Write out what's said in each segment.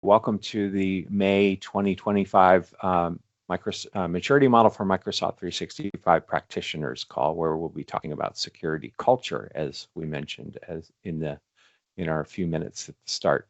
Welcome to the May 2025 Maturity Model for Microsoft 365 Practitioners call, where we'll be talking about security culture, as we mentioned in our few minutes at the start.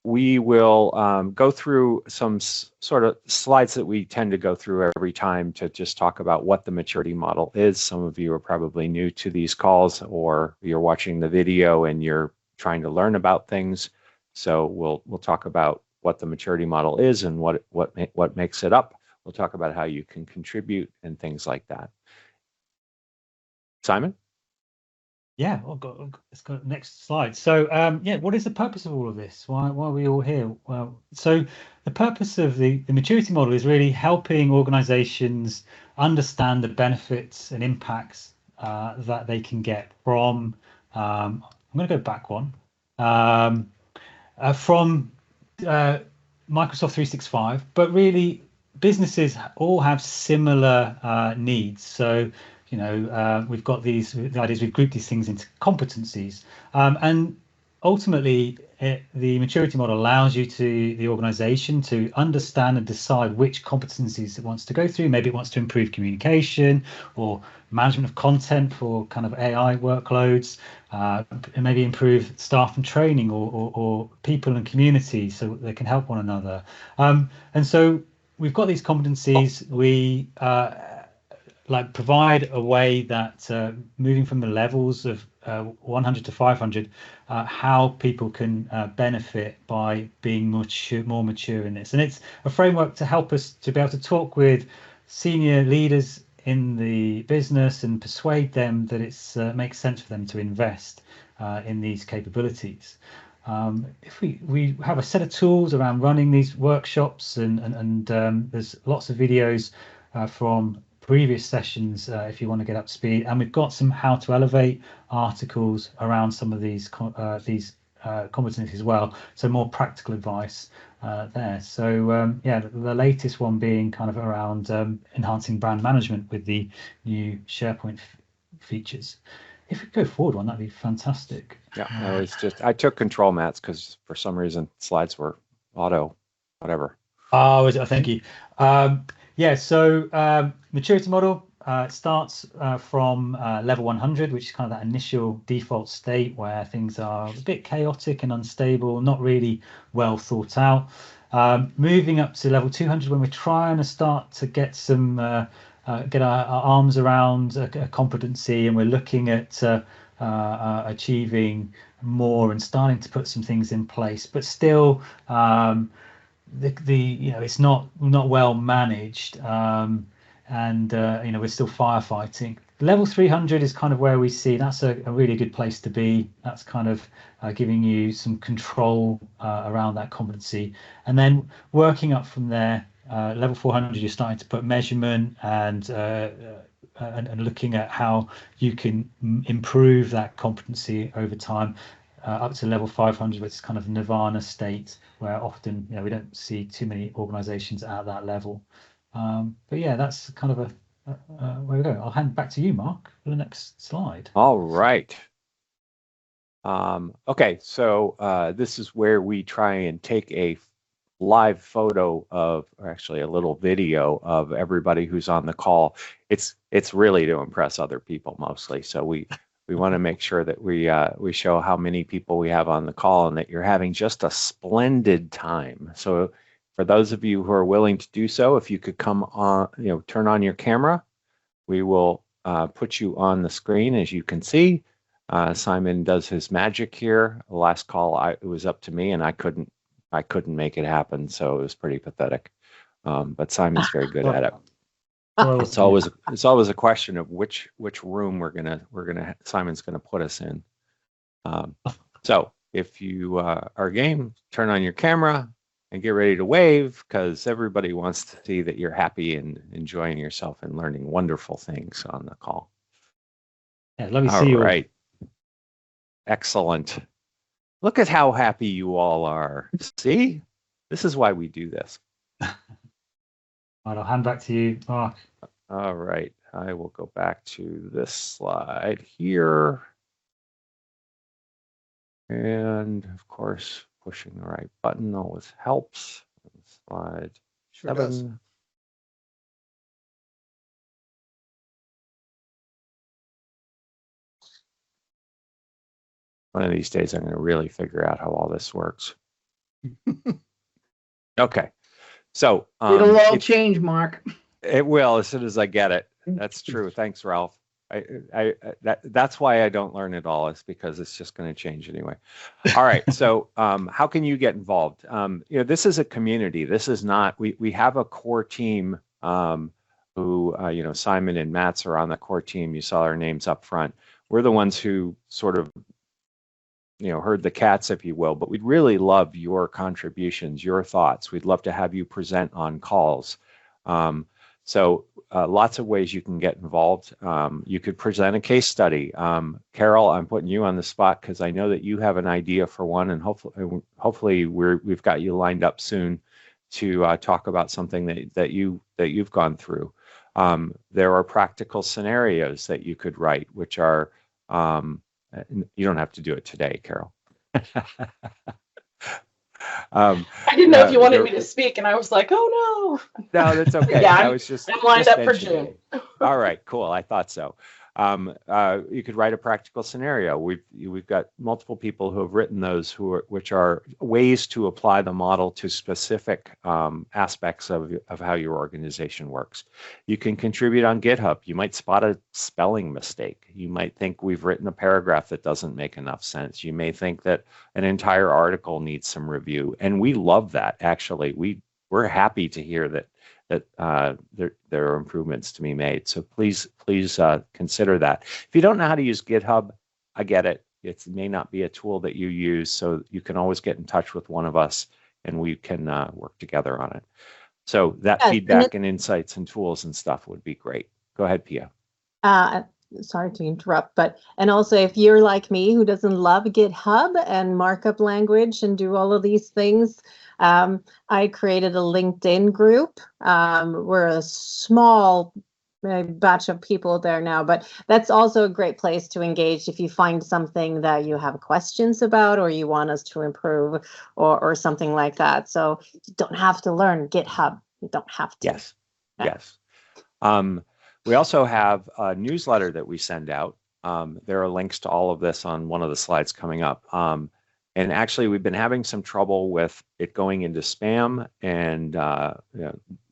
We will go through some sort of slides that we tend to go through every time to just talk about what the maturity model is. Some of you are probably new to these calls, or you're watching the video and you're trying to learn about things. So we'll talk about what the maturity model is and what makes it up. We'll talk about how you can contribute and things like that. Simon? Yeah, let's go next slide. So yeah, what is the purpose of all of this? Why are we all here? Well, so the purpose of the maturity model is really helping organizations understand the benefits and impacts that they can get from, I'm going to go back one, from Microsoft 365, but really businesses all have similar needs. So, you know, we've got the ideas, we've grouped these things into competencies, and ultimately the maturity model allows the organization to understand and decide which competencies it wants to go through. Maybe it wants to improve communication or management of content for kind of AI workloads, and maybe improve staff and training or people and community so they can help one another. And so we've got these competencies. We provide a way that moving from the levels of 100 to 500, how people can benefit by being more mature in this. And it's a framework to help us to be able to talk with senior leaders in the business and persuade them that it makes sense for them to invest in these capabilities. If we have a set of tools around running these workshops, and there's lots of videos from previous sessions if you want to get up to speed, and we've got some how to elevate articles around some of these competencies as well, so more practical advice there. So yeah, the latest one being kind of around enhancing brand management with the new SharePoint features. If we go forward one, that'd be fantastic. Yeah, I took control, Mats, because for some reason slides were auto whatever. Oh, thank you. Yeah, so maturity model starts from level 100, which is kind of that initial default state where things are a bit chaotic and unstable, not really well thought out. Moving up to level 200 when we're trying to start to get some get our arms around a competency, and we're looking at achieving more and starting to put some things in place, but still it's not well managed, and we're still firefighting. Level 300 is kind of where we see that's a really good place to be. That's kind of giving you some control around that competency, and then working up from there. Level 400, you're starting to put measurement and looking at how you can improve that competency over time. Up to level 500, which is kind of nirvana state, where often we don't see too many organizations at that level. But yeah, that's kind of where we go. I'll hand back to you, Mark, for the next slide. All right. Okay, so this is where we try and take a live photo of, or actually a little video of everybody who's on the call. It's really to impress other people mostly. So we want to make sure that we show how many people we have on the call and that you're having just a splendid time. So for those of you who are willing to do so, if you could come on, turn on your camera, we will put you on the screen. As you can see, Simon does his magic here. The last call, it was up to me, and I couldn't make it happen, so it was pretty pathetic. But Simon's very good at it. It's always a question of which room Simon's gonna put us in. So if you are game, turn on your camera and get ready to wave, because everybody wants to see that you're happy and enjoying yourself and learning wonderful things on the call. Yeah, let me see you. All right. Excellent. Look at how happy you all are. See? This is why we do this. Right, I'll hand back to you, Mark. All right. I will go back to this slide here. And of course, pushing the right button always helps. Slide 7. One of these days, I'm going to really figure out how all this works. Okay. So it'll all change, Mark. It will as soon as I get it. That's true. Thanks, Ralph. That's why I don't learn it all, is because it's just going to change anyway. All right. So how can you get involved? This is a community. This is not, we have a core team who, Simon and Mats are on the core team. You saw our names up front. We're the ones who sort of, herd the cats, if you will, but we'd really love your contributions, your thoughts. We'd love to have you present on calls. So lots of ways you can get involved. You could present a case study. Carol, I'm putting you on the spot because I know that you have an idea for one, and hopefully we've got you lined up soon to talk about something that you've gone through. There are practical scenarios that you could write, which are you don't have to do it today, Carol. I didn't know if you wanted me to speak, and I was like, "Oh no." No, that's okay. Yeah, I'm lined up for June. All right, cool. I thought so. You could write a practical scenario. We've got multiple people who have written those, which are ways to apply the model to specific aspects of how your organization works. You can contribute on GitHub. You might spot a spelling mistake. You might think we've written a paragraph that doesn't make enough sense. You may think that an entire article needs some review, and we love that. Actually, we're happy to hear that there are improvements to be made. So please consider that. If you don't know how to use GitHub, I get it. It may not be a tool that you use, so you can always get in touch with one of us, and we can work together on it. So that feedback and insights and tools and stuff would be great. Go ahead, Pia. Sorry to interrupt, and also if you're like me who doesn't love GitHub and markup language and do all of these things, I created a LinkedIn group. We're a small batch of people there now, but that's also a great place to engage if you find something that you have questions about or you want us to improve or something like that. So you don't have to learn GitHub. You don't have to. Yes. Yes. We also have a newsletter that we send out. There are links to all of this on one of the slides coming up. And actually, we've been having some trouble with it going into spam and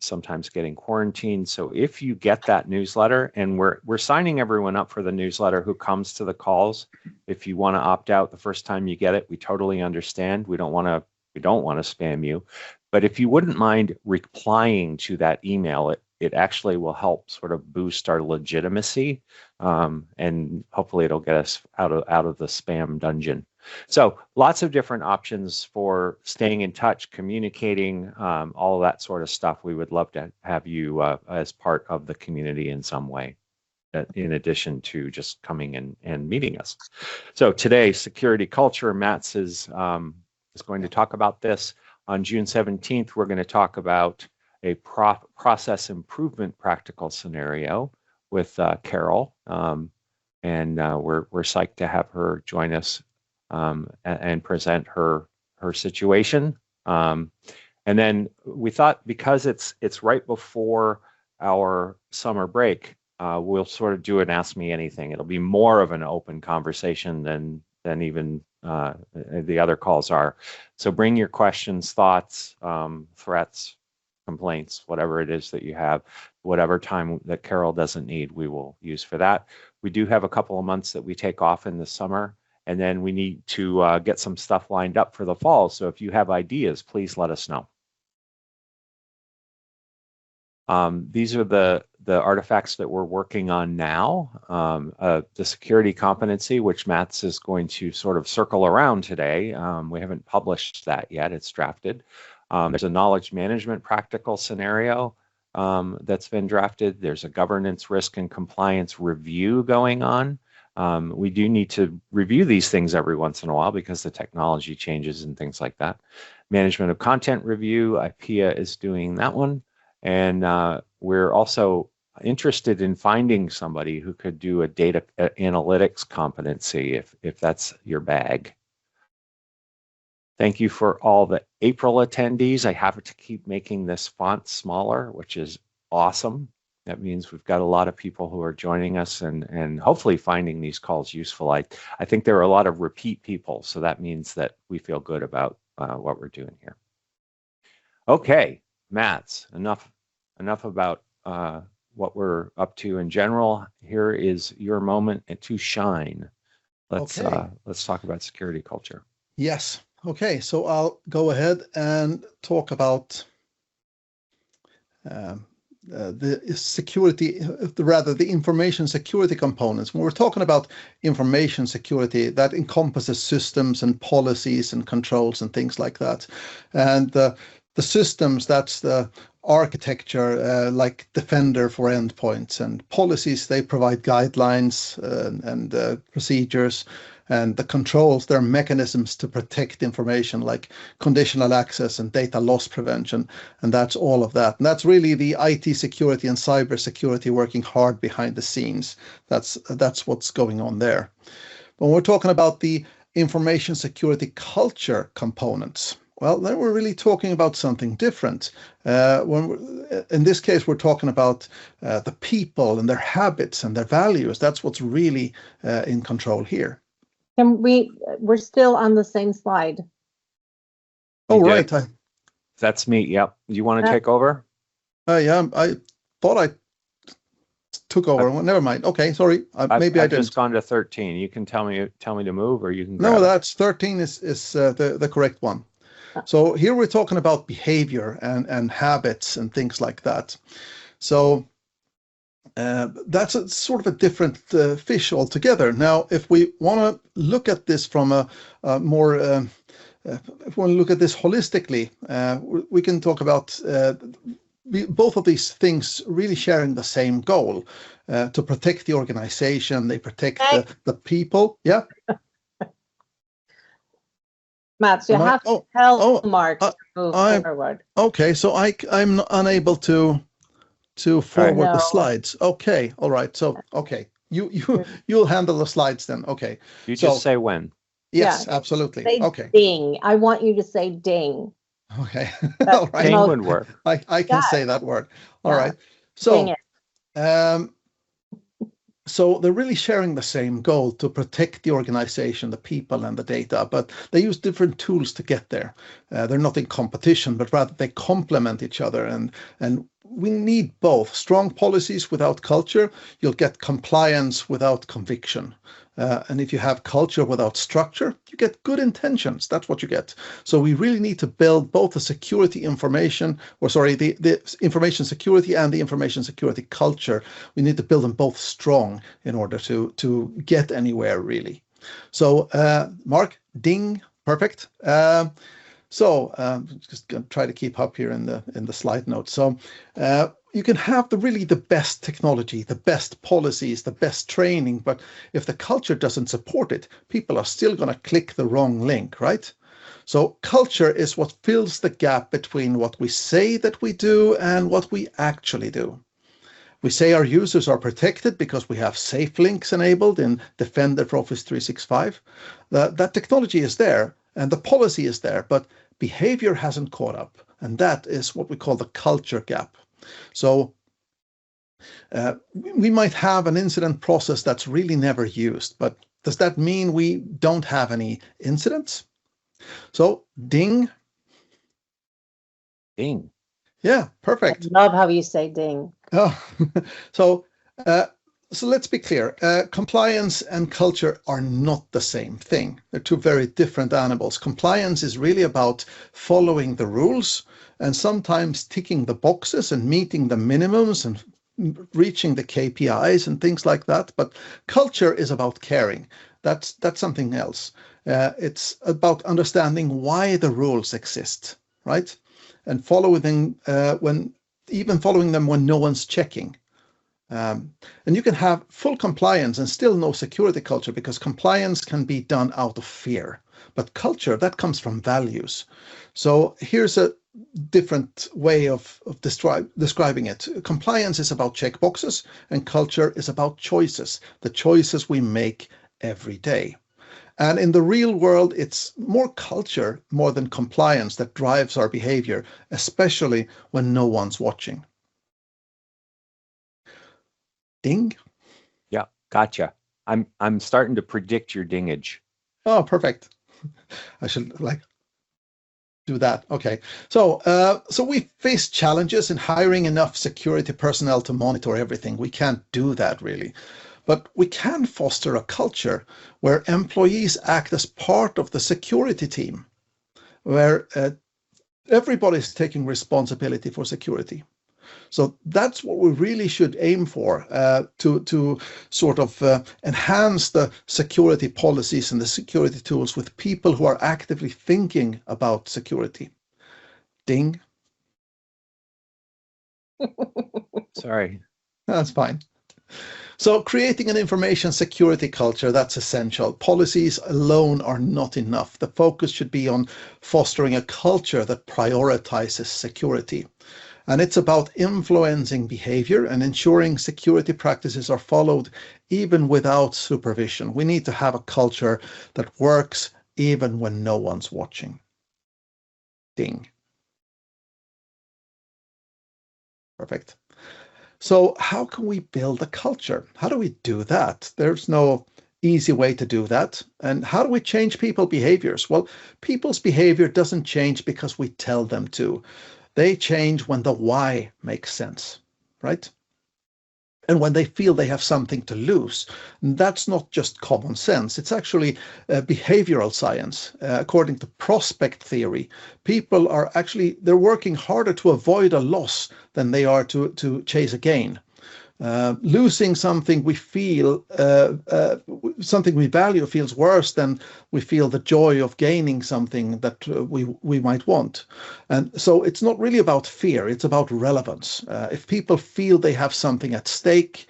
sometimes getting quarantined. So if you get that newsletter, and we're signing everyone up for the newsletter who comes to the calls. If you want to opt out the first time you get it, we totally understand. We don't want to spam you. But if you wouldn't mind replying to that email, it actually will help sort of boost our legitimacy, and hopefully it'll get us out of the spam dungeon. So lots of different options for staying in touch, communicating, all of that sort of stuff. We would love to have you as part of the community in some way, in addition to just coming and meeting us. So today, security culture, Mats is going to talk about this. On June 17th, we're going to talk about a process improvement practical scenario with Carol, and we're psyched to have her join us and present her situation. And then we thought, because it's right before our summer break, we'll sort of do an Ask Me Anything. It'll be more of an open conversation than even the other calls are. So bring your questions, thoughts, threats, complaints, whatever it is that you have. Whatever time that Carol doesn't need, we will use for that. We do have a couple of months that we take off in the summer, and then we need to get some stuff lined up for the fall. So if you have ideas, please let us know. These are the artifacts that we're working on now. The security competency, which Mats is going to sort of circle around today. We haven't published that yet. It's drafted. There's a knowledge management practical scenario that's been drafted. There's a governance, risk, and compliance review going on. We do need to review these things every once in a while because the technology changes and things like that. Management of content review, IPEA is doing that one. And we're also interested in finding somebody who could do a data analytics competency if that's your bag. Thank you for all the April attendees. I have to keep making this font smaller, which is awesome. That means we've got a lot of people who are joining us and hopefully finding these calls useful. I think there are a lot of repeat people, so that means that we feel good about what we're doing here. Okay, Mats, enough about what we're up to in general. Here is your moment to shine. Let's talk about security culture. Yes. Okay, so I'll go ahead and talk about the security, rather the information security components. When we're talking about information security, that encompasses systems and policies and controls and things like that. And the systems, that's the architecture, like Defender for endpoints, and policies, they provide guidelines and procedures. And the controls, they're mechanisms to protect information like conditional access and data loss prevention. And that's all of that. And that's really the IT security and cyber security working hard behind the scenes. That's what's going on there. When we're talking about the information security culture components, well, then we're really talking about something different. In this case, we're talking about the people and their habits and their values. That's what's really in control here. We're still on the same slide. Oh, right. That's me. Yep. You want to take over? Yeah, I thought I took over. Well, never mind. Okay, sorry. Maybe I didn't. I've just gone to 13. You can tell me to move, or you can. No, that's 13 is the correct one. So here we're talking about behavior and habits and things like that. So that's a sort of a different fish altogether. Now, if we want to look at this from a more, if we want to look at this holistically, we can talk about both of these things really sharing the same goal, to protect the organization. They protect the people. Yeah. Mats, you have to tell Mark to move forward. Okay, so I'm unable to forward the slides. Okay, all right. So okay, you'll handle the slides then. Okay. You just say when. Yes, absolutely. Say okay. Ding. I want you to say ding. Okay. All right. Ding would work. I can say that word. All right. So so they're really sharing the same goal, to protect the organization, the people and the data, but they use different tools to get there. They're not in competition, but rather they complement each other. And we need both. Strong policies without culture, you'll get compliance without conviction. And if you have culture without structure, you get good intentions. That's what you get. So we really need to build both the the information security and the information security culture. We need to build them both strong in order to get anywhere, really. So Mark, ding, perfect. Just gonna try to keep up here in the slide notes. So you can have the best technology, the best policies, the best training, but if the culture doesn't support it, people are still going to click the wrong link, right? So culture is what fills the gap between what we say that we do and what we actually do. We say our users are protected because we have safe links enabled in Defender for Office 365. That technology is there and the policy is there, but behavior hasn't caught up. And that is what we call the culture gap. So we might have an incident process that's really never used, but does that mean we don't have any incidents? So ding. Ding. Yeah, perfect. I love how you say ding. Oh, so let's be clear. Compliance and culture are not the same thing. They're two very different animals. Compliance is really about following the rules and sometimes ticking the boxes and meeting the minimums and reaching the KPIs and things like that. But culture is about caring. That's something else. It's about understanding why the rules exist, right? And following them following them when no one's checking. And you can have full compliance and still no security culture, because compliance can be done out of fear. But culture, that comes from values. So here's a different way of describing it. Compliance is about checkboxes, and culture is about choices, the choices we make every day. And in the real world, it's more culture more than compliance that drives our behavior, especially when no one's watching. Ding. Yeah, gotcha. I'm starting to predict your dingage. Oh, perfect. I should do that. Okay. So we face challenges in hiring enough security personnel to monitor everything. We can't do that really. But we can foster a culture where employees act as part of the security team, where everybody's taking responsibility for security. So that's what we really should aim for, to sort of enhance the security policies and the security tools with people who are actively thinking about security. Ding. Sorry. That's fine. So creating an information security culture, that's essential. Policies alone are not enough. The focus should be on fostering a culture that prioritizes security. And it's about influencing behavior and ensuring security practices are followed even without supervision. We need to have a culture that works even when no one's watching. Ding. Perfect. So how can we build a culture? How do we do that? There's no easy way to do that. And how do we change people's behaviors? Well, people's behavior doesn't change because we tell them to. They change when the why makes sense, right? And when they feel they have something to lose. That's not just common sense. It's actually behavioral science. According to prospect theory, people are they're working harder to avoid a loss than they are to chase a gain. Losing something we feel, something we value feels worse than we feel the joy of gaining something that we might want. And so it's not really about fear, it's about relevance. If people feel they have something at stake,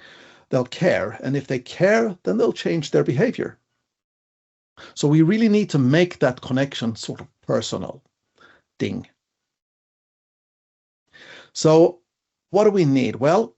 they'll care. And if they care, then they'll change their behavior. So we really need to make that connection sort of personal. Ding. So what do we need? Well,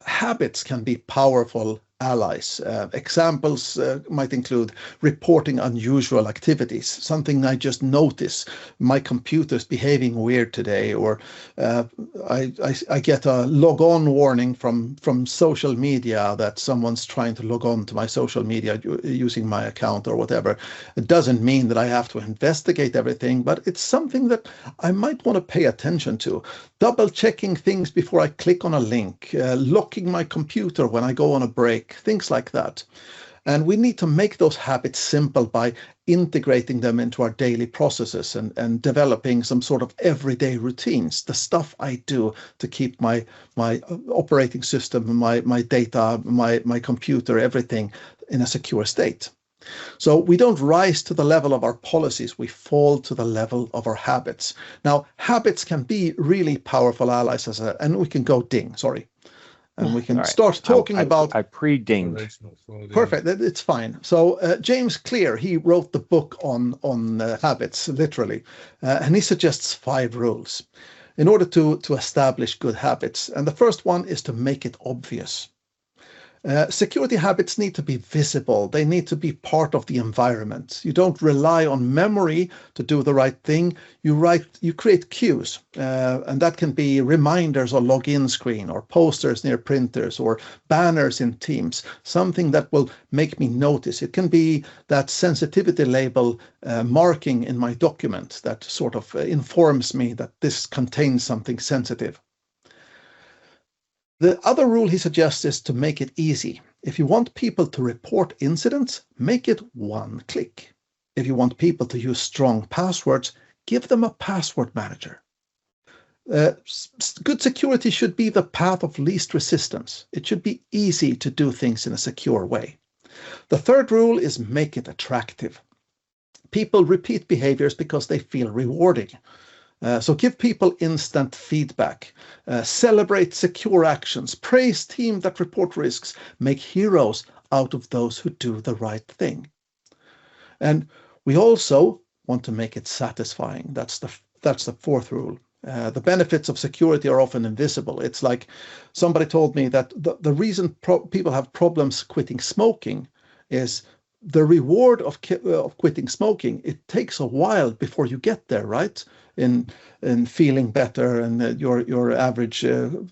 habits can be powerful allies. Examples might include reporting unusual activities, something I just notice, my computer's behaving weird today, or I get a log on warning from social media that someone's trying to log on to my social media using my account or whatever. It doesn't mean that I have to investigate everything, but it's something that I might want to pay attention to. Double checking things before I click on a link, locking my computer when I go on a break, things like that. And we need to make those habits simple by integrating them into our daily processes and developing some sort of everyday routines, the stuff I do to keep my operating system, my data, my computer, everything in a secure state. So we don't rise to the level of our policies, we fall to the level of our habits. Now, habits can be really powerful allies, and we can go ding, sorry. And we can start talking about... I pre-dinged. Perfect, it's fine. So James Clear, he wrote the book on habits, literally, and he suggests 5 rules in order to establish good habits. And the first one is to make it obvious. Security habits need to be visible. They need to be part of the environment. You don't rely on memory to do the right thing. You create cues, and that can be reminders or login screen or posters near printers or banners in Teams, something that will make me notice. It can be that sensitivity label marking in my document that sort of informs me that this contains something sensitive. The other rule he suggests is to make it easy. If you want people to report incidents, make it one click. If you want people to use strong passwords, give them a password manager. Good security should be the path of least resistance. It should be easy to do things in a secure way. The third rule is make it attractive. People repeat behaviors because they feel rewarding. So give people instant feedback, celebrate secure actions, praise teams that report risks, make heroes out of those who do the right thing. And we also want to make it satisfying. That's the that's the fourth rule. The benefits of security are often invisible. It's like somebody told me that the reason people have problems quitting smoking is the reward of quitting smoking. It takes a while before you get there, right? In feeling better, and your average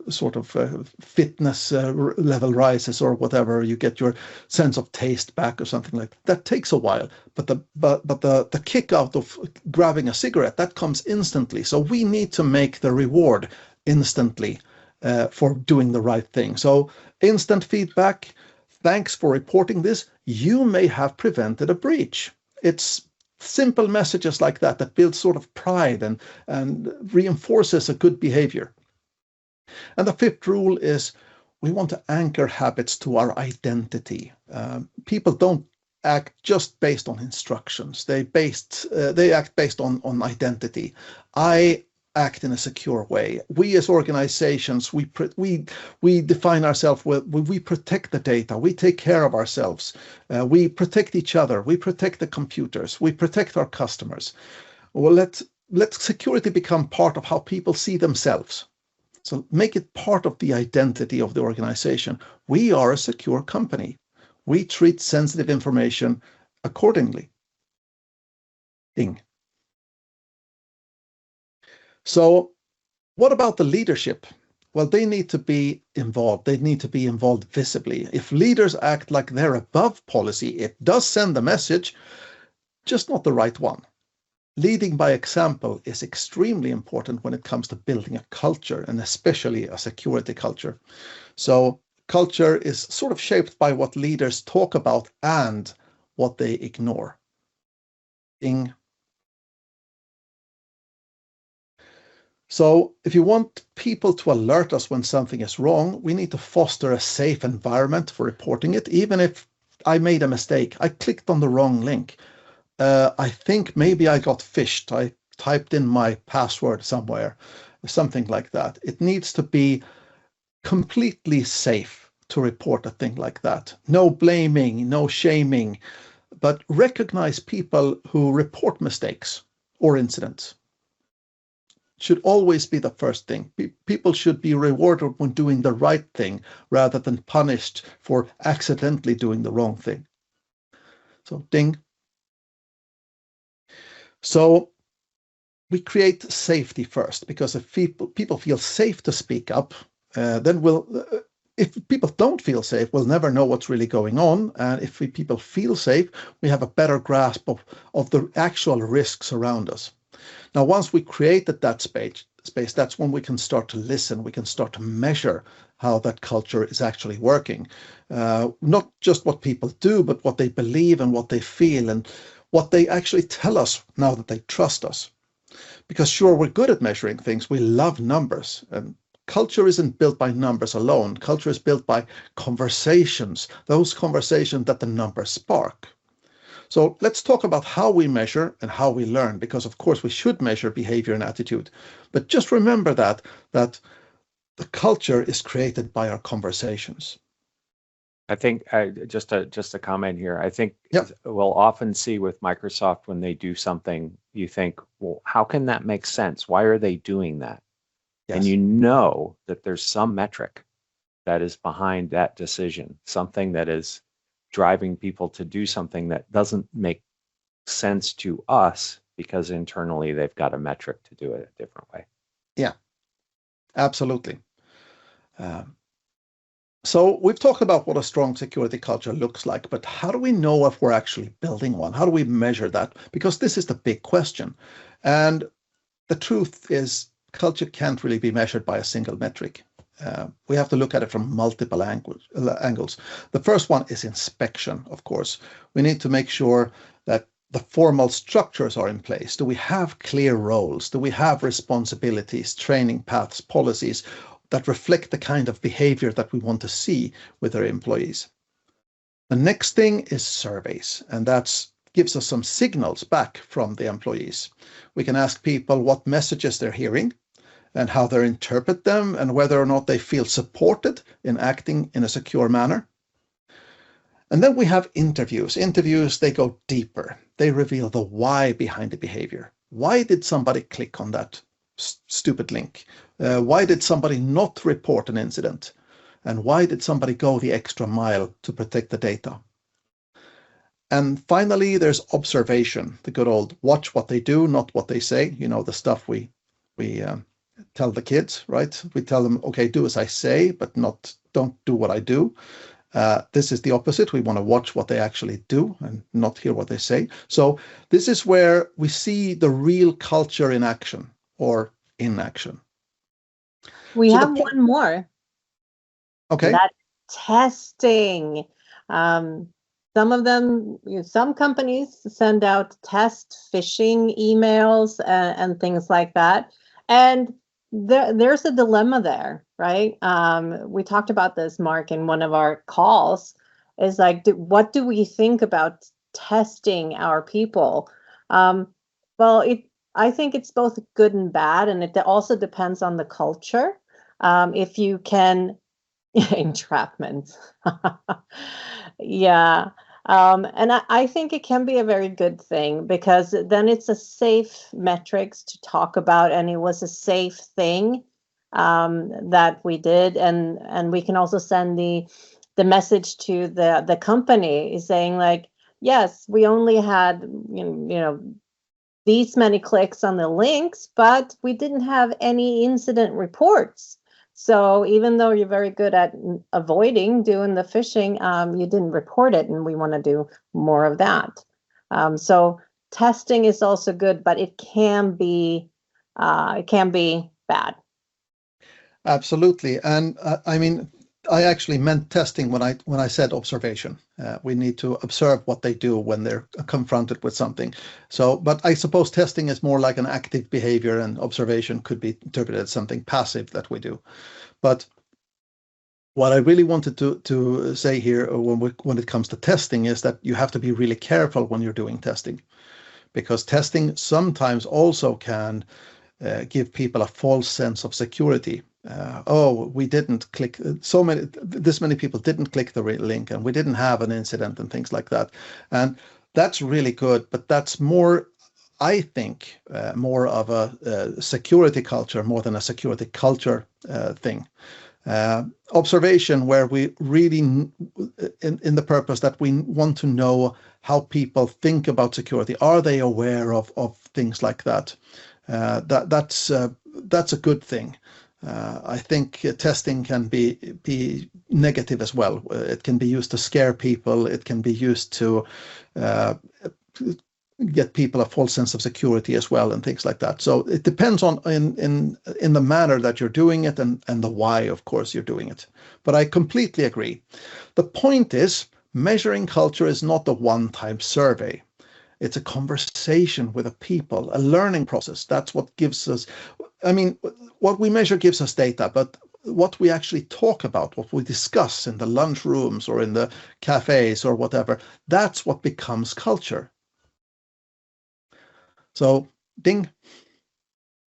sort of fitness level rises, or whatever. You get your sense of taste back, or something like that. That takes a while, but the kick out of grabbing a cigarette, that comes instantly. So we need to make the reward instantly for doing the right thing. So instant feedback. Thanks for reporting this. You may have prevented a breach. It's simple messages like that that build sort of pride and reinforces a good behavior. And the fifth rule is we want to anchor habits to our identity. People don't act just based on instructions. They act based on identity. I act in a secure way. We as organizations, we define ourselves with, we protect the data, we take care of ourselves, we protect each other, we protect the computers, we protect our customers. Well, let security become part of how people see themselves. So make it part of the identity of the organization. We are a secure company. We treat sensitive information accordingly. Ding. So what about the leadership? Well, they need to be involved. They need to be involved visibly. If leaders act like they're above policy, it does send a message, just not the right one. Leading by example is extremely important when it comes to building a culture, and especially a security culture. So culture is sort of shaped by what leaders talk about and what they ignore. Ding. So if you want people to alert us when something is wrong, we need to foster a safe environment for reporting it. Even if I made a mistake, I clicked on the wrong link. I think maybe I got phished. I typed in my password somewhere, something like that. It needs to be completely safe to report a thing like that. No blaming, no shaming, but recognize people who report mistakes or incidents. Should always be the first thing. People should be rewarded when doing the right thing rather than punished for accidentally doing the wrong thing. So ding. So we create safety first, because if people feel safe to speak up, then if people don't feel safe, we'll never know what's really going on. And if people feel safe, we have a better grasp of the actual risks around us. Now, once we created that space, that's when we can start to listen. We can start to measure how that culture is actually working. Not just what people do, but what they believe and what they feel and what they actually tell us now that they trust us. Because sure, we're good at measuring things. We love numbers. And culture isn't built by numbers alone. Culture is built by conversations, those conversations that the numbers spark. So let's talk about how we measure and how we learn, because of course we should measure behavior and attitude. But just remember that the culture is created by our conversations. I think just a comment here. I think Yep. we'll often see with Microsoft when they do something, you think, well, how can that make sense? Why are they doing that? Yes. And you know that there's some metric that is behind that decision, something that is driving people to do something that doesn't make sense to us because internally they've got a metric to do it a different way. Yeah, absolutely. So we've talked about what a strong security culture looks like, but how do we know if we're actually building one? How do we measure that? Because this is the big question. And the truth is, culture can't really be measured by a single metric. We have to look at it from multiple angles. The first one is inspection, of course. We need to make sure that the formal structures are in place. Do we have clear roles? Do we have responsibilities, training paths, policies that reflect the kind of behavior that we want to see with our employees? The next thing is surveys, and that gives us some signals back from the employees. We can ask people what messages they're hearing and how they interpret them, and whether or not they feel supported in acting in a secure manner. And then we have interviews. Interviews, they go deeper. They reveal the why behind the behavior. Why did somebody click on that stupid link? Why did somebody not report an incident? And why did somebody go the extra mile to protect the data? And finally, there's observation, the good old watch what they do, not what they say. You know, the stuff we tell the kids, right? We tell them, okay, do as I say, but don't do what I do. This is the opposite. We want to watch what they actually do and not hear what they say. So this is where we see the real culture in action or inaction. We So have one more. Okay. That testing. Some of them, some companies send out test phishing emails and things like that. And there's a dilemma there, right? We talked about this, Mark, in one of our calls. Is like, what do we think about testing our people? Well, I think it's both good and bad, and it also depends on the culture. If you can entrapment. Yeah. And I think it can be a very good thing because then it's a safe metrics to talk about, and it was a safe thing that we did, and we can also send the message to the company saying like, yes, we only had these many clicks on the links, but we didn't have any incident reports. So even though you're very good at avoiding doing the phishing, you didn't report it, and we want to do more of that. So testing is also good, but it can be bad. Absolutely. And I mean, I actually meant testing when I said observation. We need to observe what they do when they're confronted with something. So, but I suppose testing is more like an active behavior, and observation could be interpreted as something passive that we do. But what I really wanted to say here when it comes to testing is that you have to be really careful when you're doing testing, because testing sometimes also can give people a false sense of security. We didn't click, this many people didn't click the link, and we didn't have an incident and things like that. And that's really good, but that's more, I think, more of a security culture more than a security culture thing. Observation, where we really, in the purpose that we want to know how people think about security. Are they aware of things like that? That's a good thing. I think testing can be negative as well. It can be used to scare people. It can be used to get people a false sense of security as well, and things like that. So it depends on in the manner that you're doing it, and the why, of course, you're doing it. But I completely agree. The point is, measuring culture is not a one-time survey. It's a conversation with the people, a learning process. That's what gives us, I mean, what we measure gives us data, but what we actually talk about, what we discuss in the lunch rooms or in the cafes or whatever, that's what becomes culture. So, ding.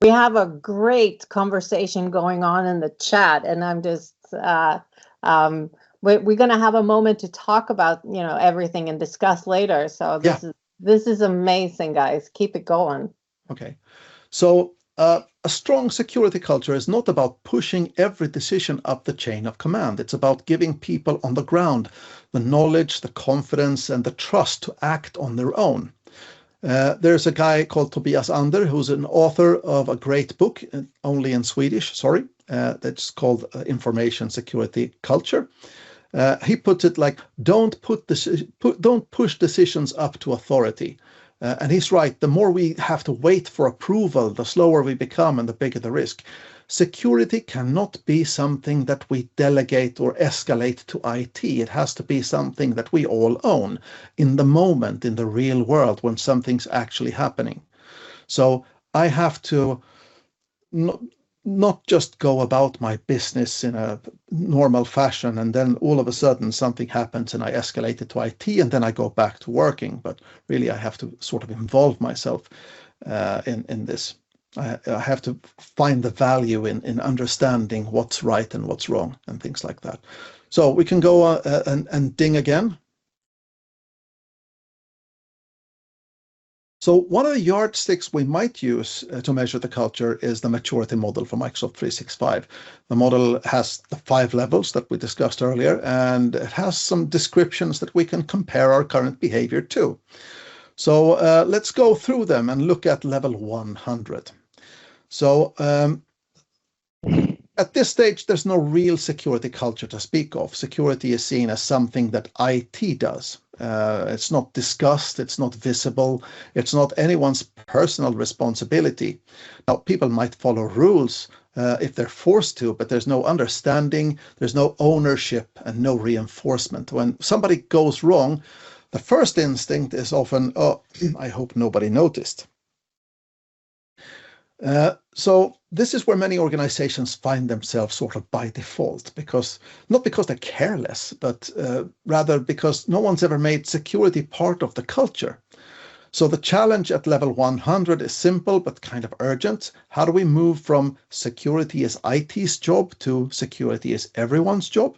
We have a great conversation going on in the chat, and I'm just we're going to have a moment to talk about everything and discuss later. So this is amazing, guys. Keep it going. Okay, so a strong security culture is not about pushing every decision up the chain of command. It's about giving people on the ground the knowledge, the confidence, and the trust to act on their own. There's a guy called Tobias Ander, who's an author of a great book, only in Swedish, sorry, that's called Information Security Culture. He puts it like, don't push decisions up to authority. And he's right. The more we have to wait for approval, the slower we become and the bigger the risk. Security cannot be something that we delegate or escalate to IT. It has to be something that we all own in the moment, in the real world, when something's actually happening. So I have to not just go about my business in a normal fashion, and then all of a sudden something happens and I escalate it to IT, and then I go back to working. But really, I have to sort of involve myself in this. I have to find the value in understanding what's right and what's wrong and things like that. So we can go and ding again. So one of the yardsticks we might use to measure the culture is the maturity model for Microsoft 365. The model has the 5 levels that we discussed earlier, and it has some descriptions that we can compare our current behavior to. So let's go through them and look at level 100. So at this stage, there's no real security culture to speak of. Security is seen as something that IT does. It's not discussed, it's not visible, it's not anyone's personal responsibility. Now, people might follow rules if they're forced to, but there's no understanding, there's no ownership, and no reinforcement. When somebody goes wrong, the first instinct is often, oh, I hope nobody noticed. So this is where many organizations find themselves sort of by default, not because they're careless, but rather because no one's ever made security part of the culture. So the challenge at level 100 is simple but kind of urgent. How do we move from security is IT's job to security is everyone's job?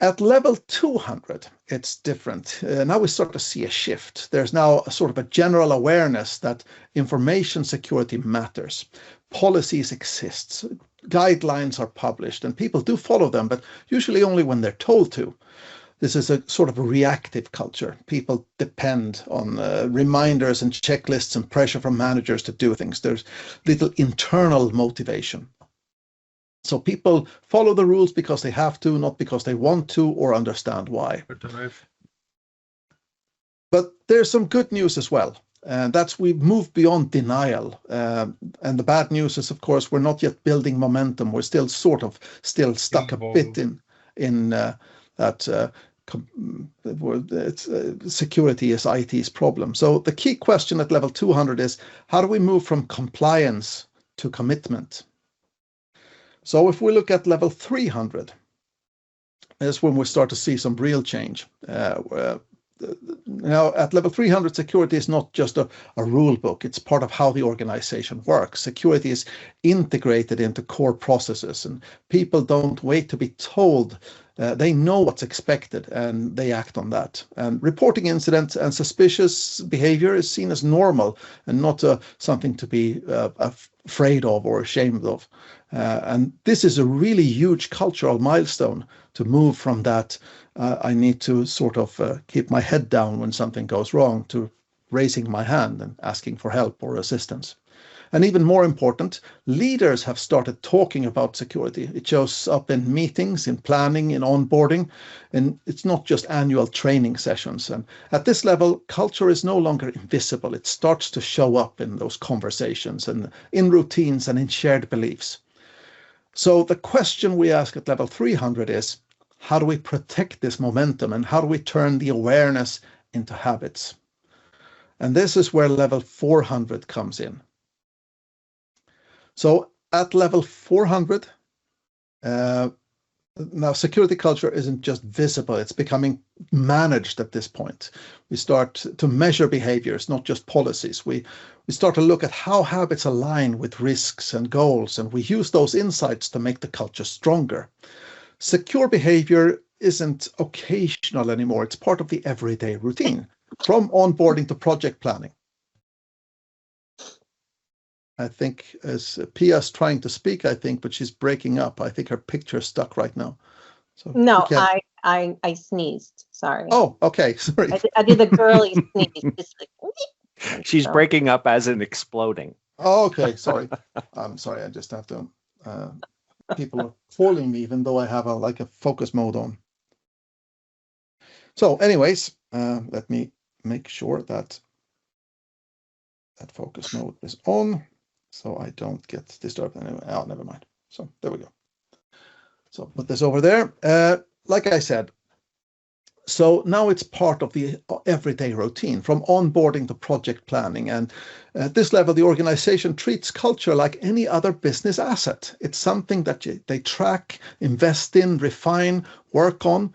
At level 200, it's different. Now we start to see a shift. There's now a sort of a general awareness that information security matters. Policies exist, guidelines are published, and people do follow them, but usually only when they're told to. This is a sort of a reactive culture. People depend on reminders and checklists and pressure from managers to do things. There's little internal motivation. So people follow the rules because they have to, not because they want to or understand why. But there's some good news as well. And that's we've moved beyond denial. And the bad news is, of course, we're not yet building momentum. We're still still stuck a bit in that security is IT's problem. So the key question at level 200 is, how do we move from compliance to commitment? So if we look at level 300, that's when we start to see some real change. Now, at level 300, security is not just a rule book. It's part of how the organization works. Security is integrated into core processes, and people don't wait to be told. They know what's expected, and they act on that. And reporting incidents and suspicious behavior is seen as normal and not something to be afraid of or ashamed of. And this is a really huge cultural milestone to move from that I need to sort of keep my head down when something goes wrong to raising my hand and asking for help or assistance. And even more important, leaders have started talking about security. It shows up in meetings, in planning, in onboarding, and it's not just annual training sessions. And at this level, culture is no longer invisible. It starts to show up in those conversations and in routines and in shared beliefs. So the question we ask at level 300 is, how do we protect this momentum and how do we turn the awareness into habits? And this is where level 400 comes in. So at level 400, now security culture isn't just visible, it's becoming managed at this point. We start to measure behaviors, not just policies. We start to look at how habits align with risks and goals, and we use those insights to make the culture stronger. Secure behavior isn't occasional anymore, it's part of the everyday routine, from onboarding to project planning. I think as Pia's trying to speak, but she's breaking up. I think her picture's stuck right now. So no, I sneezed. Sorry. Oh, okay. Sorry. I did the girly sneeze. Just like, she's breaking up as in exploding. Oh, okay. Sorry. I'm sorry. I just have to. People are calling me, even though I have a focus mode on. So, anyways, let me make sure that focus mode is on, so I don't get disturbed anyway. Oh, never mind. So there we go. So put this over there. Like I said, so now it's part of the everyday routine, from onboarding to project planning. And at this level, the organization treats culture like any other business asset. It's something that they track, invest in, refine, work on.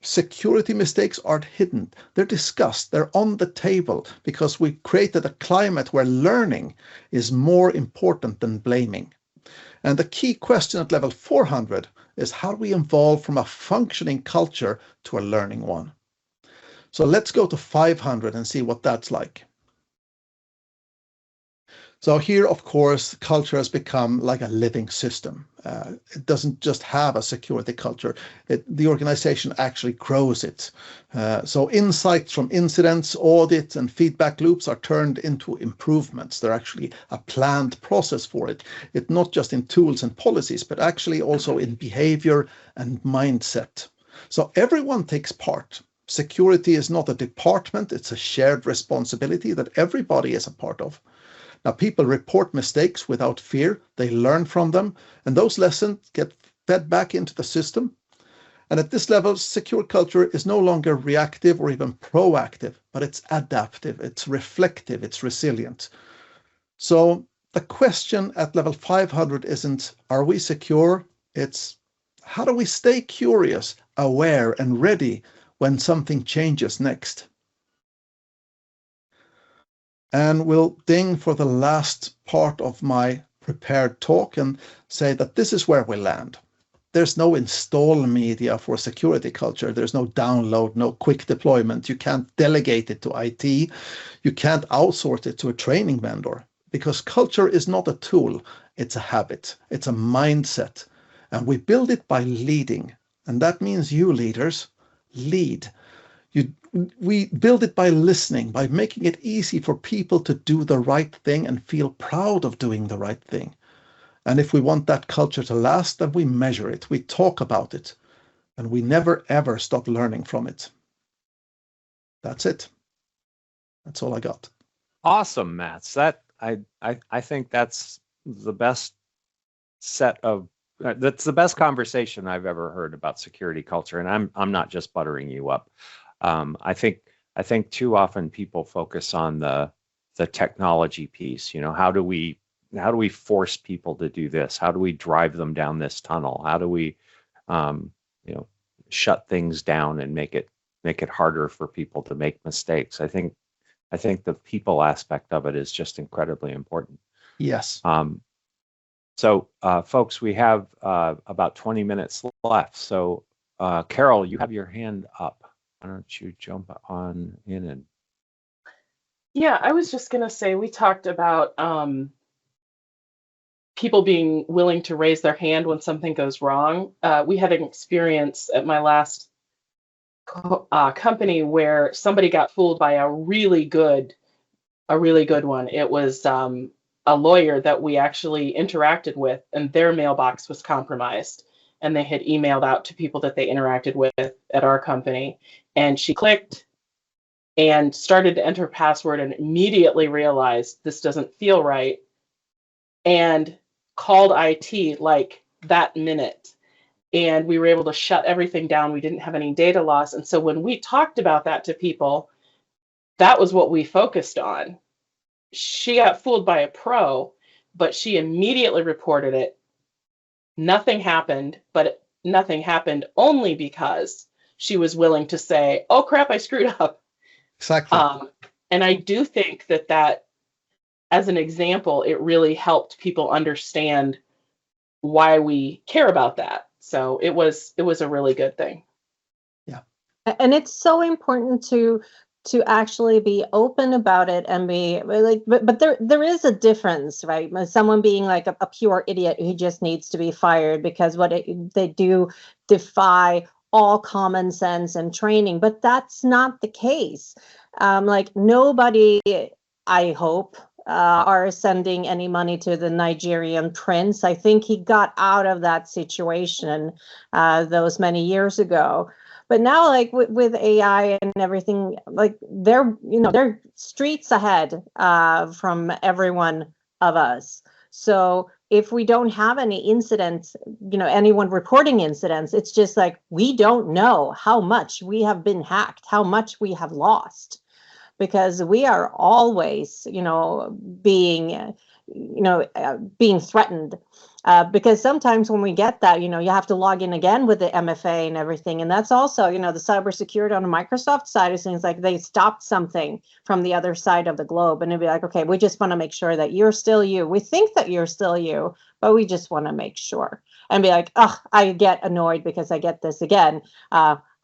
Security mistakes aren't hidden. They're discussed. They're on the table because we created a climate where learning is more important than blaming. And the key question at level 400 is, how do we evolve from a functioning culture to a learning one? So let's go to 500 and see what that's like. So here, of course, culture has become like a living system. It doesn't just have a security culture. The organization actually grows it. So insights from incidents, audits, and feedback loops are turned into improvements. They're actually a planned process for it. It's not just in tools and policies, but actually also in behavior and mindset. So everyone takes part. Security is not a department, it's a shared responsibility that everybody is a part of. Now, people report mistakes without fear. They learn from them, and those lessons get fed back into the system. And at this level, secure culture is no longer reactive or even proactive, but it's adaptive, it's reflective, it's resilient. So the question at level 500 isn't, are we secure? It's, how do we stay curious, aware, and ready when something changes next? And we'll ding for the last part of my prepared talk and say that this is where we land. There's no install media for security culture. There's no download, no quick deployment. You can't delegate it to IT. You can't outsource it to a training vendor, because culture is not a tool. It's a habit. It's a mindset. And we build it by leading. And that means you leaders lead. We build it by listening, by making it easy for people to do the right thing and feel proud of doing the right thing. And if we want that culture to last, then we measure it, we talk about it, and we never ever stop learning from it. That's it. That's all I got. Awesome, Mats. I think that's the best set of that's the best conversation I've ever heard about security culture, and I'm not just buttering you up. I think too often people focus on the technology piece. You know, how do we force people to do this? How do we drive them down this tunnel? How do we shut things down and make it harder for people to make mistakes? I think the people aspect of it is just incredibly important. Yes. So folks, we have about 20 minutes left. So Carol, you have your hand up. Why don't you jump on in and... Yeah, I was just going to say, we talked about people being willing to raise their hand when something goes wrong. We had an experience at my last company where somebody got fooled by a really good one. It was a lawyer that we actually interacted with, and their mailbox was compromised. And they had emailed out to people that they interacted with at our company. And she clicked and started to enter password and immediately realized this doesn't feel right, and called IT like that minute. And we were able to shut everything down. We didn't have any data loss. And so when we talked about that to people, that was what we focused on. She got fooled by a pro, but she immediately reported it. Nothing happened, but nothing happened only because she was willing to say, oh crap, I screwed up. Exactly. And I do think that as an example, it really helped people understand why we care about that. So it was a really good thing. Yeah. And it's so important to actually be open about it and be like, but there is a difference, right? Someone being like a pure idiot who just needs to be fired because they do defy all common sense and training, but that's not the case. Like nobody, I hope, are sending any money to the Nigerian prince. I think he got out of that situation those many years ago. But now, like with AI and everything, like they're streets ahead from every one of us. So if we don't have any incidents, anyone reporting incidents, it's just like we don't know how much we have been hacked, how much we have lost, because we are always, being threatened. Because sometimes when we get that, you have to log in again with the MFA and everything. And that's also, the cybersecurity on the Microsoft side of things, like they stopped something from the other side of the globe. And it'd be like, okay, we just want to make sure that you're still you. We think that you're still you, but we just want to make sure. And be like, oh, I get annoyed because I get this again.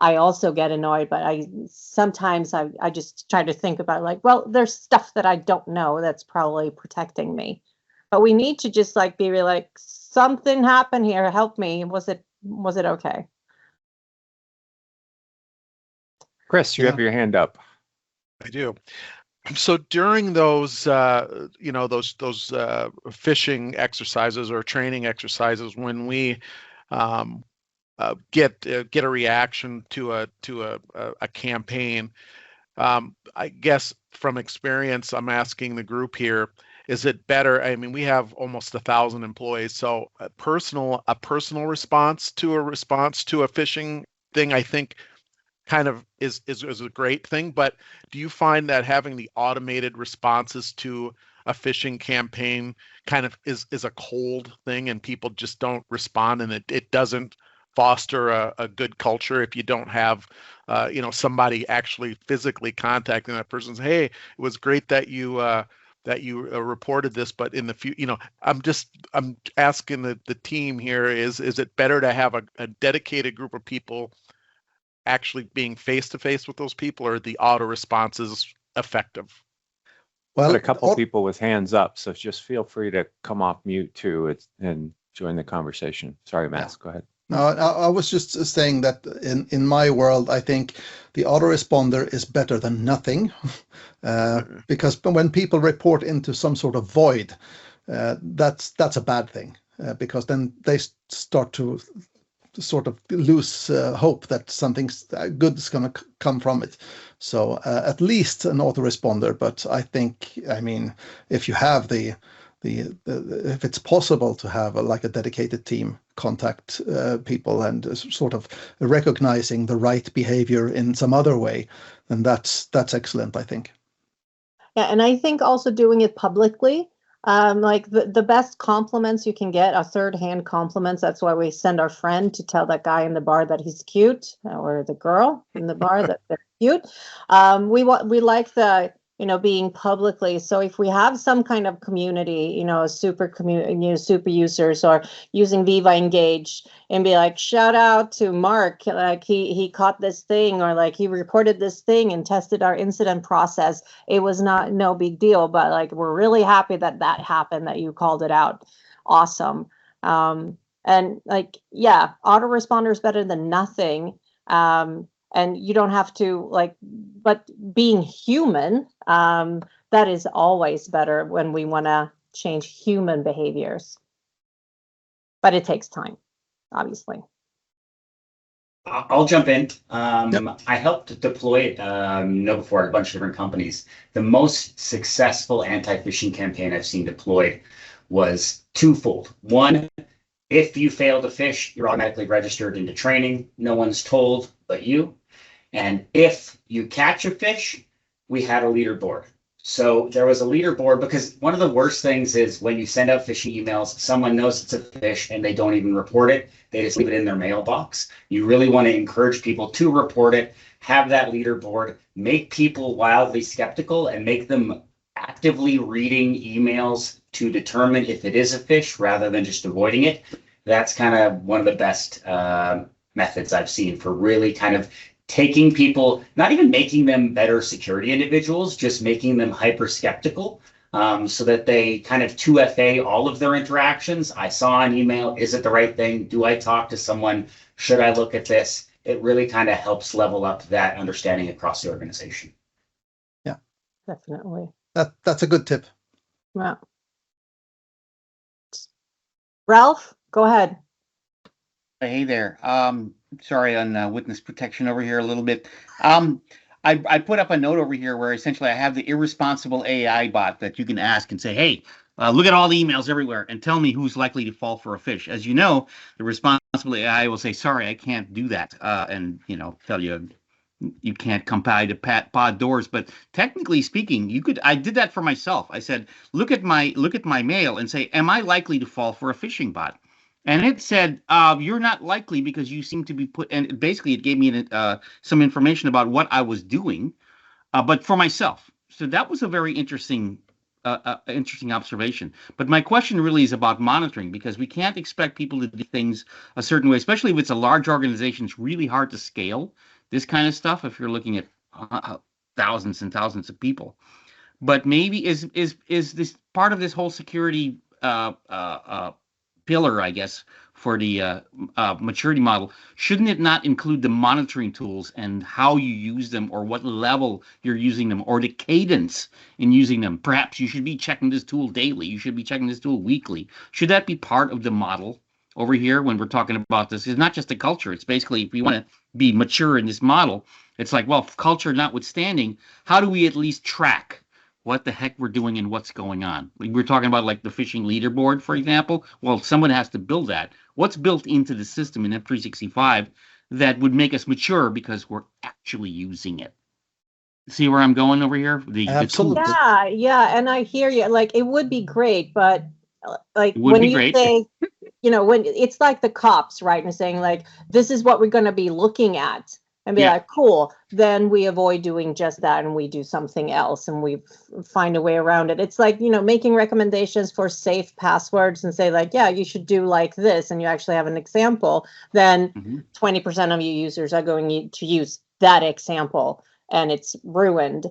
I also get annoyed, but sometimes I just try to think about like, well, there's stuff that I don't know that's probably protecting me. But we need to just like be like, something happened here, help me. Was it okay? Chris, you have your hand up. I do. So during those, those fishing exercises or training exercises, when we get a reaction to a campaign, I guess from experience, I'm asking the group here: is it better? I mean, we have almost 1,000 employees, so a personal response to a phishing thing, I think, kind of is a great thing. But do you find that having the automated responses to a phishing campaign kind of is a cold thing, and people just don't respond, and it doesn't foster a good culture if you don't have somebody actually physically contacting that person? Hey, it was great that you reported this, but in the future, I'm asking the team here, is it better to have a dedicated group of people actually being face to face with those people, or the auto responses effective? Well, got a couple people with hands up, so just feel free to come off mute too and join the conversation. Sorry, Mats, go ahead. No, I was just saying that in my world, I think the autoresponder is better than nothing, because when people report into some sort of void, that's a bad thing, because then they start to sort of lose hope that something good is going to come from it. So at least an autoresponder. But I think, I mean, if you have if it's possible to have like a dedicated team contact people and sort of recognizing the right behavior in some other way, then that's excellent, I think. Yeah, and I think also doing it publicly, like the best compliments you can get are third-hand compliments. That's why we send our friend to tell that guy in the bar that he's cute, or the girl in the bar that they're cute. We like the being publicly. So if we have some kind of community, super users, or using Viva Engage, and be like, shout out to Mark, like he caught this thing, or like he reported this thing and tested our incident process. It was no big deal, but like we're really happy that happened, that you called it out. Awesome. And like, yeah, autoresponder is better than nothing. And you don't have to but being human, that is always better when we want to change human behaviors. But it takes time, obviously. I'll jump in. I helped deploy before a bunch of different companies. The most successful anti-phishing campaign I've seen deployed was twofold. One, if you fail to fish, you're automatically registered into training. No one's told but you. And if you catch a fish, we had a leaderboard. So there was a leaderboard, because one of the worst things is when you send out phishing emails, someone knows it's a fish and they don't even report it. They just leave it in their mailbox. You really want to encourage people to report it, have that leaderboard, make people wildly skeptical, and make them actively reading emails to determine if it is a fish rather than just avoiding it. That's kind of one of the best methods I've seen for really kind of taking people, not even making them better security individuals, just making them hyper skeptical, so that they kind of 2FA all of their interactions. I saw an email. Is it the right thing? Do I talk to someone? Should I look at this? It really kind of helps level up that understanding across the organization. Yeah, Definitely. That's a good tip. Yeah. Ralph, go ahead. Hey there. Sorry, on witness protection over here a little bit. I put up a note over here where essentially I have the irresponsible AI bot that you can ask and say, hey, look at all the emails everywhere and tell me who's likely to fall for a fish. As you know, the responsible AI will say, sorry, I can't do that, and tell you you can't comply to pod doors. But technically speaking, you could. I did that for myself. I said, look at my mail and say, am I likely to fall for a phishing bot? And it said, you're not likely because you seem to be put, and basically it gave me some information about what I was doing, but for myself. So that was a very interesting interesting observation. But my question really is about monitoring, because we can't expect people to do things a certain way, especially if it's a large organization. It's really hard to scale this kind of stuff if you're looking at thousands and thousands of people. But maybe is this part of this whole security pillar, I guess, for the maturity model? Shouldn't it not include the monitoring tools and how you use them, or what level you're using them, or the cadence in using them? Perhaps you should be checking this tool daily. You should be checking this tool weekly. Should that be part of the model over here when we're talking about this? It's not just a culture. It's basically, if we want to be mature in this model, it's like, well, culture notwithstanding, how do we at least track what the heck we're doing and what's going on? We're talking about like the phishing leaderboard, for example. Well, someone has to build that. What's built into the system in M365 that would make us mature because we're actually using it? See where I'm going over here? Absolutely. Yeah, and I hear you. Like, it would be great, but like would when be you great. say, when it's like the cops, right? And saying like, this is what we're going to be looking at, and be Yeah. like, cool. Then we avoid doing just that, and we do something else, and we find a way around it. It's like, making recommendations for safe passwords and say like, yeah, you should do like this, and you actually have an example. Then 20% of your users are going to use that example, and it's ruined.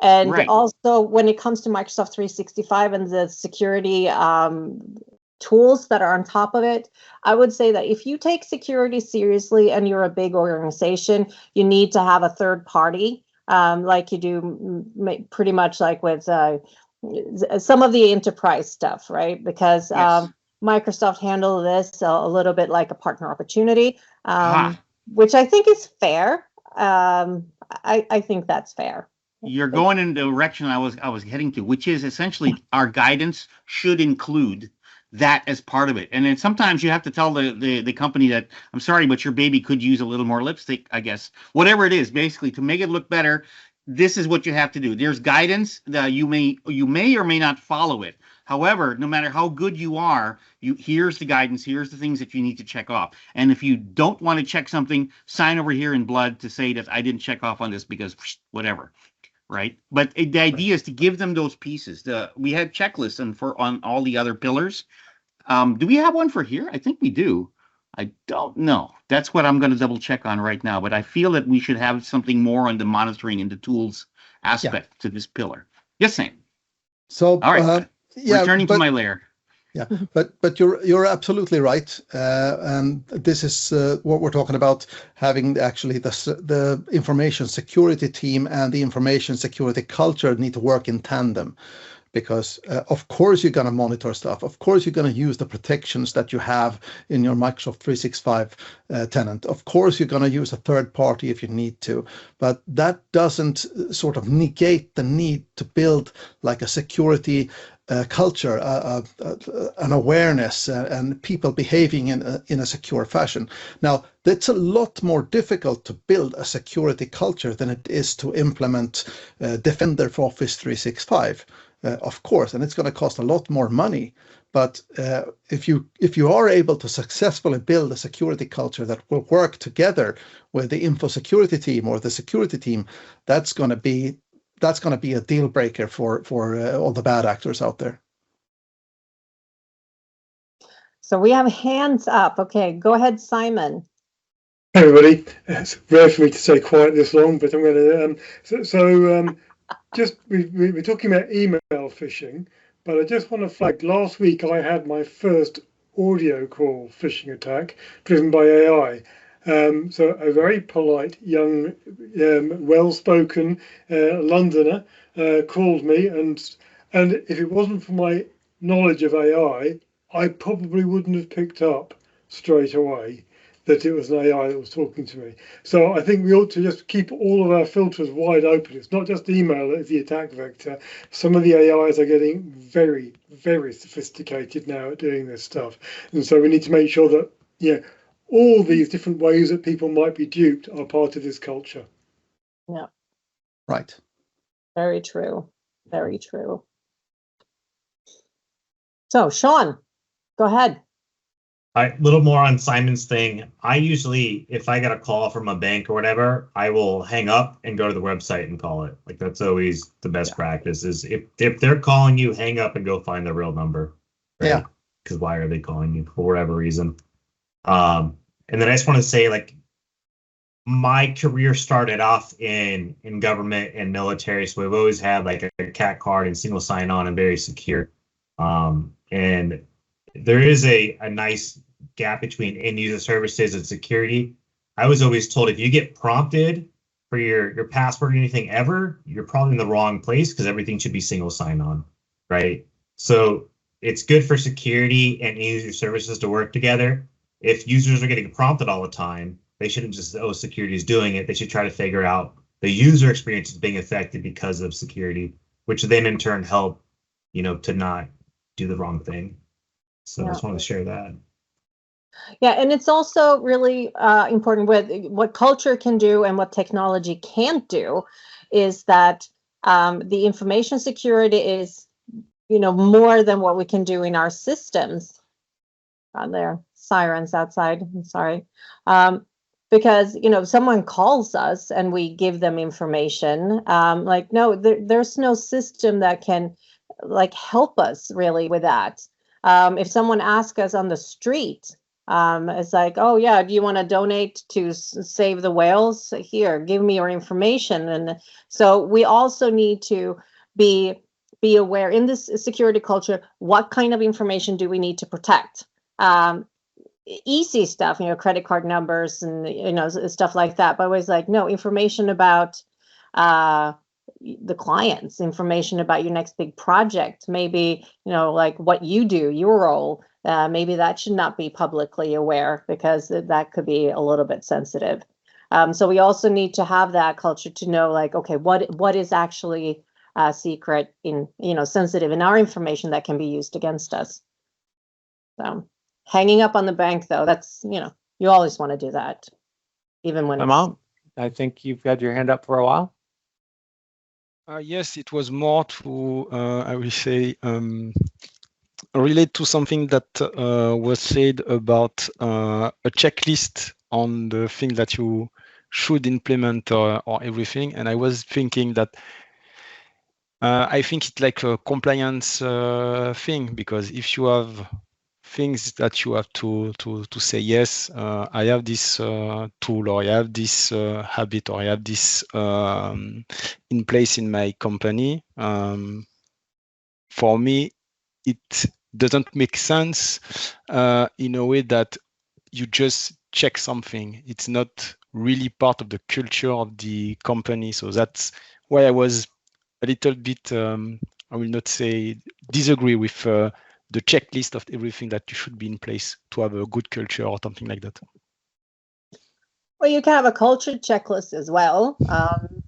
And Right. also, when it comes to Microsoft 365 and the security tools that are on top of it, I would say that if you take security seriously and you're a big organization, you need to have a third party, like you do pretty much like with some of the enterprise stuff, right? Because Yes. Microsoft handled this a little bit like a partner opportunity, Aha. which I think is fair. I think that's fair. You're going in the direction I was heading to, which is essentially our guidance should include that as part of it. And then sometimes you have to tell the company that, I'm sorry, but your baby could use a little more lipstick, I guess. Whatever it is, basically, to make it look better, this is what you have to do. There's guidance that you may or may not follow it. However, no matter how good you are, here's the guidance, here's the things that you need to check off. And if you don't want to check something, sign over here in blood to say that I didn't check off on this because whatever. Right, but the idea is to give them those pieces. We had checklists on all the other pillars. Do we have one for here? I think we do. I don't know. That's what I'm going to double check on right now. But I feel that we should have something more on the monitoring and the tools aspect to this pillar. Yes, Sam. So, all right. Returning to my lair. Yeah, but you're absolutely right, and this is what we're talking about, having actually the information security team and the information security culture need to work in tandem, because of course you're going to monitor stuff, of course you're going to use the protections that you have in your Microsoft 365 tenant, of course you're going to use a third party if you need to, but that doesn't sort of negate the need to build like a security culture, an awareness, and people behaving in a secure fashion. Now, it's a lot more difficult to build a security culture than it is to implement Defender for Office 365, of course, and it's going to cost a lot more money. But if you are able to successfully build a security culture that will work together with the info security team or the security team, that's going to be a deal breaker for all the bad actors out there. So we have hands up. Okay, go ahead, Simon. Hey everybody, it's rare for me to stay quiet this long, but I'm going to. Just we're talking about email phishing, but I just want to flag. Last week I had my first audio call phishing attack driven by AI. So a very polite, young, well-spoken Londoner called me, and if it wasn't for my knowledge of AI, I probably wouldn't have picked up straight away that it was an AI that was talking to me. So I think we ought to just keep all of our filters wide open. It's not just email that is the attack vector. Some of the AIs are getting very, very sophisticated now at doing this stuff. And so we need to make sure that all these different ways that people might be duped are part of this culture. Yeah. Right. Very true. Very true. So, Sean, go ahead. A little more on Simon's thing. I usually, if I get a call from a bank or whatever, I will hang up and go to the website and call it. Like that's always the best practice. Is if they're calling you, hang up and go find the real number. Right? Yeah. Because why are they calling you for whatever reason? And then I just want to say, like, my career started off in government and military, so we've always had like a CAT card and single sign-on and very secure. And there is a nice gap between end user services and security. I was always told if you get prompted for your password or anything ever, you're probably in the wrong place because everything should be single sign-on, right? So it's good for security and end user services to work together. If users are getting prompted all the time, they shouldn't just, oh, security is doing it. They should try to figure out the user experience is being affected because of security, which then in turn help, to not do the wrong thing. So I just wanted to share that. Yeah, and it's also really important with what culture can do and what technology can't do is that the information security is, more than what we can do in our systems. There are sirens outside, I'm sorry. Because, someone calls us and we give them information, no, there's no system that can help us really with that. If someone asks us on the street, it's like, oh yeah, do you want to donate to save the whales? Here, give me your information. And so we also need to be aware in this security culture, what kind of information do we need to protect? Easy stuff, credit card numbers and stuff like that, but always no, information about the clients, information about your next big project, maybe what you do, your role, maybe that should not be publicly aware because that could be a little bit sensitive. So we also need to have that culture to know okay, what is actually secret in sensitive in our information that can be used against us. So hanging up on the bank, though, that's, you always want to do that, even when Mom, I think you've had your hand up for a while. Yes, it was more to, I will say, relate to something that was said about a checklist on the thing that you should implement or everything. And I was thinking that I think it's like a compliance thing, because if you have things that you have to say, yes, I have this tool, or I have this habit, or I have this in place in my company, for me, it doesn't make sense in a way that you just check something. It's not really part of the culture of the company. So that's why I was a little bit, I will not say disagree with the checklist of everything that you should be in place to have a good culture or something like that. Well, you can have a culture checklist as well.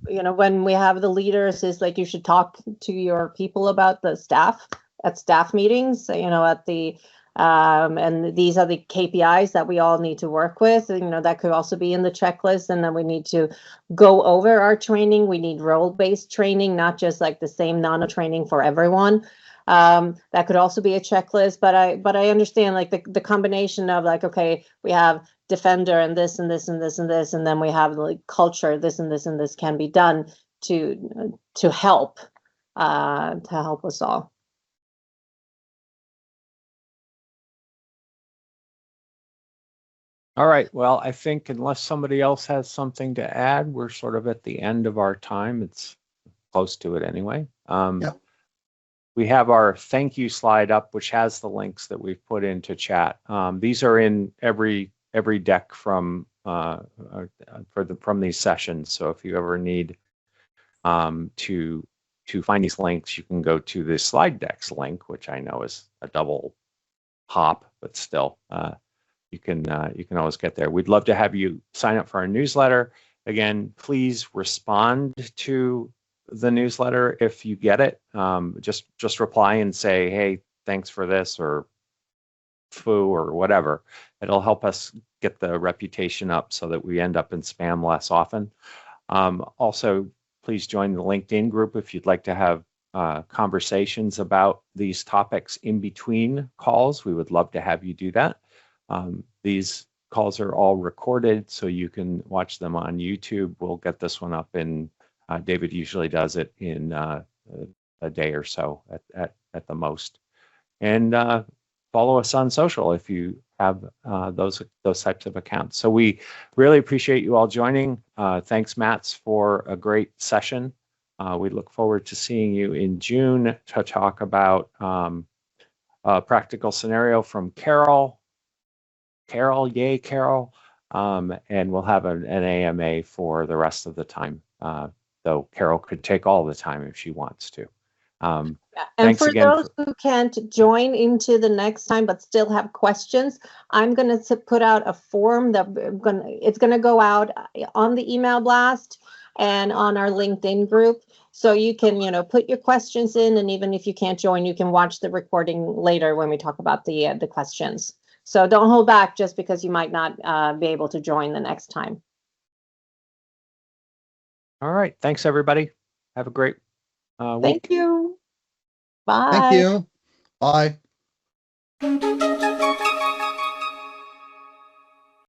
When we have the leaders, is you should talk to your people about the staff at staff meetings, at the and these are the KPIs that we all need to work with. That could also be in the checklist. And then we need to go over our training. We need role-based training, not just the same nano training for everyone. That could also be a checklist, but I understand the combination of okay, we have defender and this and this and this and this, and then we have culture, this and this and this can be done to help us all. All right. Well, I think unless somebody else has something to add, we're sort of at the end of our time. It's close to it anyway. Yep. We have our thank you slide up, which has the links that we've put into chat. These are in every deck from these sessions. So if you ever need to find these links, you can go to the slide decks link, which I know is a double hop, but still. You can always get there. We'd love to have you sign up for our newsletter. Again, please respond to the newsletter if you get it. Just reply and say, hey, thanks for this, or foo, or whatever. It'll help us get the reputation up so that we end up in spam less often. Also, please join the LinkedIn group if you'd like to have conversations about these topics in between calls. We would love to have you do that. These calls are all recorded, so you can watch them on YouTube. We'll get this one up in, David usually does it in a day or so at the most. And follow us on social if you have those types of accounts. So we really appreciate you all joining. Thanks, Mats, for a great session. We look forward to seeing you in June to talk about a practical scenario from Carol. Carol, yay, Carol. And we'll have an AMA for the rest of the time, though Carol could take all the time if she wants to. And thanks for again those who can't join into the next time but still have questions, I'm going to put out a form that it's going to go out on the email blast and on our LinkedIn group. So you can, put your questions in, and even if you can't join, you can watch the recording later when we talk about the questions. So don't hold back just because you might not be able to join the next time. All right. Thanks, everybody. Have a great week. Thank you. Bye. Thank you. Bye.